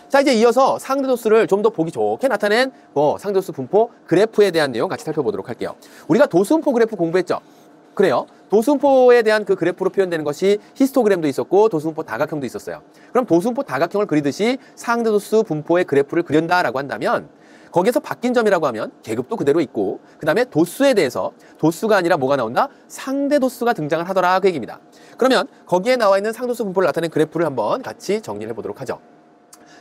자, 이제 이어서 상대도수를 좀 더 보기 좋게 나타낸 상대도수 분포 그래프에 대한 내용 같이 살펴보도록 할게요. 우리가 도수분포 그래프 공부했죠? 그래요. 도수분포에 대한 그 그래프로 표현되는 것이 히스토그램도 있었고 도수분포 다각형도 있었어요. 그럼 도수분포 다각형을 그리듯이 상대도수 분포의 그래프를 그린다라고 한다면 거기에서 바뀐 점이라고 하면 계급도 그대로 있고 그 다음에 도수에 대해서 도수가 아니라 뭐가 나온다? 상대도수가 등장을 하더라 그 얘기입니다. 그러면 거기에 나와 있는 상대도수 분포를 나타내는 그래프를 한번 같이 정리를 해보도록 하죠.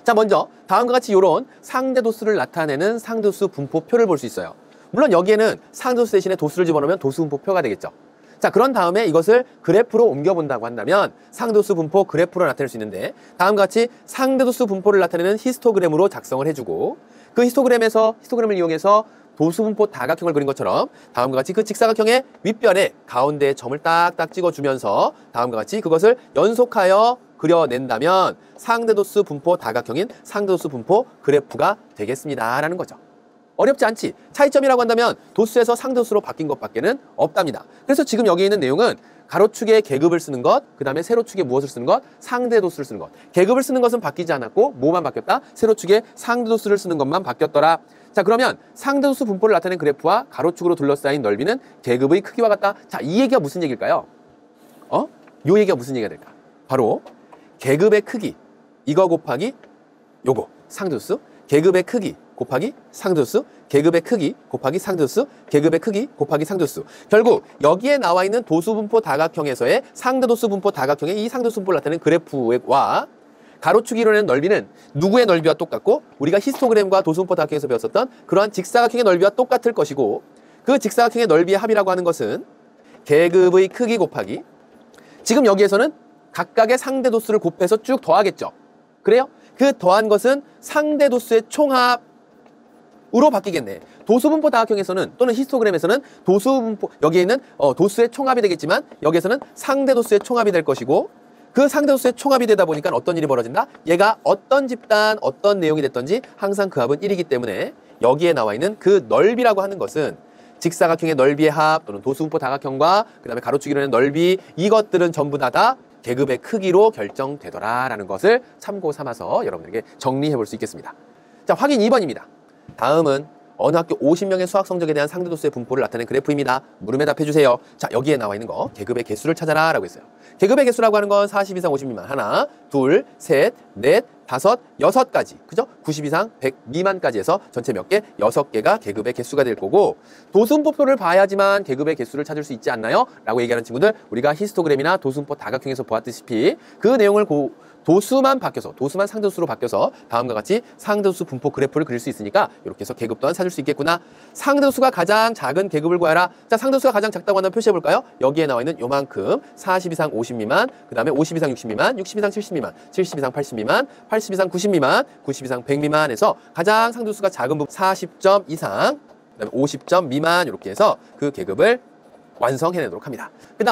자, 먼저 다음과 같이 이런 상대도수를 나타내는 상대도수 분포표를 볼 수 있어요. 물론 여기에는 상대도수 대신에 도수를 집어넣으면 도수분포표가 되겠죠. 자, 그런 다음에 이것을 그래프로 옮겨본다고 한다면 상대도수 분포 그래프로 나타낼 수 있는데 다음과 같이 상대도수 분포를 나타내는 히스토그램으로 작성을 해주고 그 히스토그램을 이용해서 도수분포 다각형을 그린 것처럼 다음과 같이 그 직사각형의 윗변에 가운데에 점을 딱딱 찍어주면서 다음과 같이 그것을 연속하여 그려낸다면 상대도수 분포 다각형인 상대도수 분포 그래프가 되겠습니다 라는 거죠. 어렵지 않지. 차이점이라고 한다면 도수에서 상대도수로 바뀐 것밖에는 없답니다. 그래서 지금 여기 있는 내용은 가로축에 계급을 쓰는 것, 그 다음에 세로축에 무엇을 쓰는 것? 상대도수를 쓰는 것. 계급을 쓰는 것은 바뀌지 않았고 뭐만 바뀌었다? 세로축에 상대도수를 쓰는 것만 바뀌었더라. 자, 그러면 상대도수 분포를 나타낸 그래프와 가로축으로 둘러싸인 넓이는 계급의 크기와 같다. 자, 이 얘기가 무슨 얘기일까요? 요 얘기가 무슨 얘기가 될까? 바로 계급의 크기, 이거 곱하기 요거, 상대도수, 계급의 크기 곱하기 상대도수, 계급의 크기 곱하기 상대도수, 계급의 크기 곱하기 상대도수. 결국 여기에 나와 있는 도수분포 다각형에서의 상대도수 분포 다각형의 이 상대도수 분포를 나타내는 그래프와 가로축이 이루어내는 넓이는 누구의 넓이와 똑같고 우리가 히스토그램과 도수분포 다각형에서 배웠었던 그러한 직사각형의 넓이와 똑같을 것이고 그 직사각형의 넓이의 합이라고 하는 것은 계급의 크기 곱하기 지금 여기에서는 각각의 상대도수를 곱해서 쭉 더하겠죠. 그래요? 그 더한 것은 상대도수의 총합으로 바뀌겠네. 도수분포 다각형에서는 또는 히스토그램에서는 도수분포 여기에 있는 도수의 총합이 되겠지만 여기에서는 상대도수의 총합이 될 것이고 그 상대도수의 총합이 되다 보니까 어떤 일이 벌어진다? 얘가 어떤 집단, 어떤 내용이 됐든지 항상 그 합은 1이기 때문에 여기에 나와 있는 그 넓이라고 하는 것은 직사각형의 넓이의 합 또는 도수분포 다각형과 그 다음에 가로축이 이루어내는 넓이 이것들은 전부 다 계급의 크기로 결정되더라라는 것을 참고 삼아서 여러분들에게 정리해 볼 수 있겠습니다. 자, 확인 2번입니다. 다음은 어느 학교 50명의 수학 성적에 대한 상대도수의 분포를 나타낸 그래프입니다. 물음에 답해 주세요. 자, 여기에 나와 있는 거 계급의 개수를 찾아라 라고 했어요. 계급의 개수라고 하는 건 40 이상 50 미만 하나, 둘, 셋, 넷, 다섯, 여섯까지 그죠? 90 이상 100 미만까지 해서 전체 몇 개? 6개가 계급의 개수가 될 거고 도수분포표를 봐야지만 계급의 개수를 찾을 수 있지 않나요? 라고 얘기하는 친구들 우리가 히스토그램이나 도수분포 다각형에서 보았듯이 그 내용을 도수만 상대도수로 바뀌어서 다음과 같이 상대도수 분포 그래프를 그릴 수 있으니까 이렇게 해서 계급 또한 찾을 수 있겠구나. 상대도수가 가장 작은 계급을 구하라. 자, 상대도수가 가장 작다고 한다면 표시해 볼까요? 여기에 나와 있는 요만큼 40 이상 50 미만, 그 다음에 50 이상 60 미만, 60 이상 70 미만, 70 이상 80 미만, 80 이상 90 미만, 90 이상 100 미만에서 가장 상대도수가 작은 부분 40점 이상, 그 다음에 50점 미만 이렇게 해서 그 계급을 완성해내도록 합니다. 그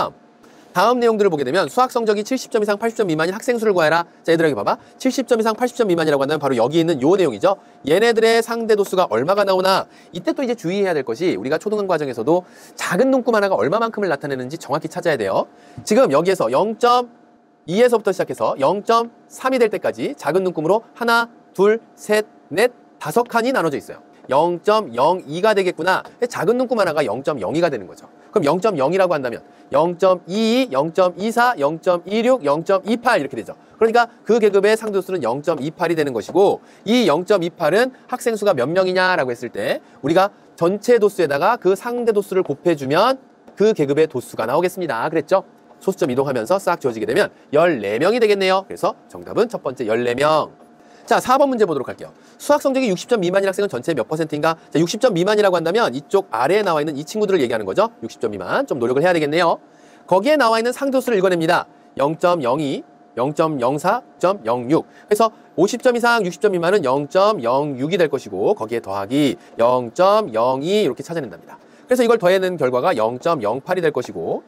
다음 내용들을 보게 되면 수학 성적이 70점 이상 80점 미만인 학생 수를 구하라. 자, 얘들아 여기 봐봐. 70점 이상 80점 미만이라고 한다면 바로 여기 있는 요 내용이죠. 얘네들의 상대도수가 얼마가 나오나 이때 또 이제 주의해야 될 것이 우리가 초등학 과정에서도 작은 눈금 하나가 얼마만큼을 나타내는지 정확히 찾아야 돼요. 지금 여기에서 0.2에서부터 시작해서 0.3이 될 때까지 작은 눈금으로 하나, 둘, 셋, 넷, 5칸이 나눠져 있어요. 0.02가 되겠구나. 작은 눈금 하나가 0.02가 되는 거죠. 그럼 0.0이라고 한다면 0.22, 0.24, 0.26, 0.28 이렇게 되죠. 그러니까 그 계급의 상대도수는 0.28이 되는 것이고 이 0.28은 학생 수가 몇 명이냐라고 했을 때 우리가 전체 도수에다가 그 상대도수를 곱해주면 그 계급의 도수가 나오겠습니다. 그랬죠? 소수점 이동하면서 싹 지워지게 되면 14명이 되겠네요. 그래서 정답은 첫 번째 14명. 자, 4번 문제 보도록 할게요. 수학 성적이 60점 미만인 학생은 전체 몇 %인가? 자, 60점 미만이라고 한다면 이쪽 아래에 나와 있는 이 친구들을 얘기하는 거죠. 60점 미만. 좀 노력을 해야 되겠네요. 거기에 나와 있는 상대도수를 읽어냅니다. 0.02, 0.04, 0.06. 그래서 50점 이상 60점 미만은 0.06이 될 것이고 거기에 더하기 0.02 이렇게 찾아낸답니다. 그래서 이걸 더해낸 결과가 0.08이 될 것이고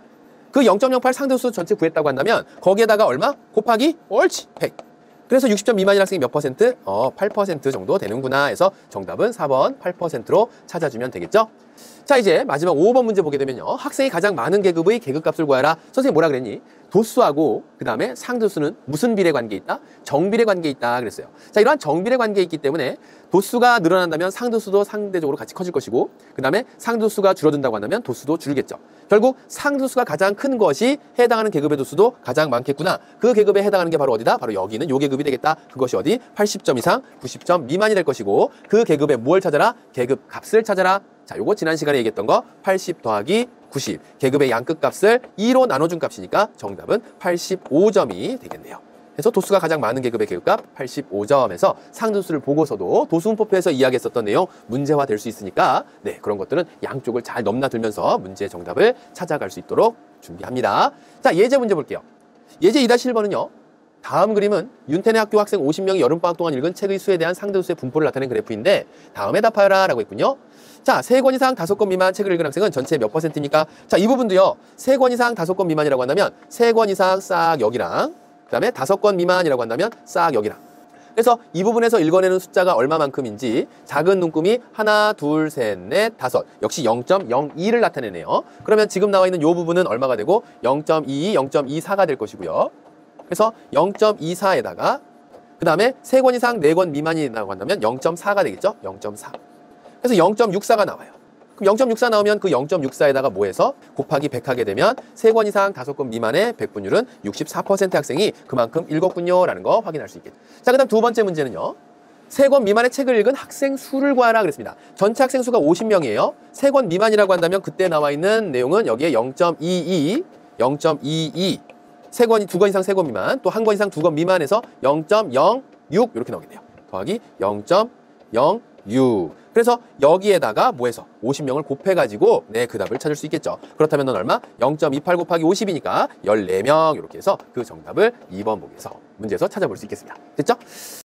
그 0.08 상대도수 전체 구했다고 한다면 거기에다가 얼마? 곱하기 옳지 100. 그래서 60점 미만인 학생이 몇 %? 8% 정도 되는구나 해서 정답은 4번 8%로 찾아주면 되겠죠? 자, 이제 마지막 5번 문제 보게 되면요. 학생이 가장 많은 계급의 계급값을 구하라. 선생님 뭐라 그랬니? 도수하고 그 다음에 상도수는 무슨 비례 관계에 있다? 정비례 관계에 있다 그랬어요. 자, 이러한 정비례 관계에 있기 때문에 도수가 늘어난다면 상도수도 상대적으로 같이 커질 것이고 그 다음에 상도수가 줄어든다고 한다면 도수도 줄겠죠. 결국 상도수가 가장 큰 것이 해당하는 계급의 도수도 가장 많겠구나. 그 계급에 해당하는 게 바로 어디다? 바로 여기는 요 계급이 되겠다. 그것이 어디? 80점 이상 90점 미만이 될 것이고 그 계급의 뭘 찾아라? 계급 값을 찾아라. 자, 요거 지난 시간에 얘기했던 거 80 더하기 90. 계급의 양끝 값을 2로 나눠준 값이니까 정답은 85점이 되겠네요. 그래서 도수가 가장 많은 계급의 계급값 85점에서 상도수를 보고서도 도수분포표에서 이야기했었던 내용 문제화 될 수 있으니까 네, 그런 것들은 양쪽을 잘 넘나들면서 문제의 정답을 찾아갈 수 있도록 준비합니다. 자, 예제 문제 볼게요. 예제 2-1번은요. 다음 그림은 윤태네 학교 학생 50명이 여름방학 동안 읽은 책의 수에 대한 상도수의 분포를 나타낸 그래프인데 다음에 답하여라 라고 했군요. 자, 3권 이상 5권 미만 책을 읽은 학생은 전체 몇 %입니까? 자, 이 부분도요. 3권 이상 5권 미만이라고 한다면 3권 이상 싹 여기랑 그 다음에 5권 미만이라고 한다면 싹 여기랑. 그래서 이 부분에서 읽어내는 숫자가 얼마만큼인지 작은 눈금이 하나, 둘, 셋, 넷, 다섯. 역시 0.02를 나타내네요. 그러면 지금 나와 있는 이 부분은 얼마가 되고 0.22, 0.24가 될 것이고요. 그래서 0.24에다가 그 다음에 3권 이상 4권 미만이라고 한다면 0.4가 되겠죠? 0.4. 그래서 0.64가 나와요. 그럼 0.64 나오면 그 0.64에다가 뭐 해서 곱하기 100 하게 되면 3권 이상 5권 미만의 백분율은 64% 학생이 그만큼 읽었군요 라는 거 확인할 수 있겠죠. 자, 그 다음 두 번째 문제는요. 3권 미만의 책을 읽은 학생 수를 구하라 그랬습니다. 전체 학생 수가 50명이에요. 3권 미만이라고 한다면 그때 나와 있는 내용은 여기에 0.22, 0.22 2권 이상 3권 미만, 또 1권 이상 2권 미만에서 0.06 이렇게 나오겠네요. 더하기 0.06. 그래서 여기에다가 뭐 해서 50명을 곱해가지고 네, 그 답을 찾을 수 있겠죠. 그렇다면 넌 얼마? 0.28 곱하기 50이니까 14명 이렇게 해서 그 정답을 2번 보기에서 문제에서 찾아볼 수 있겠습니다. 됐죠?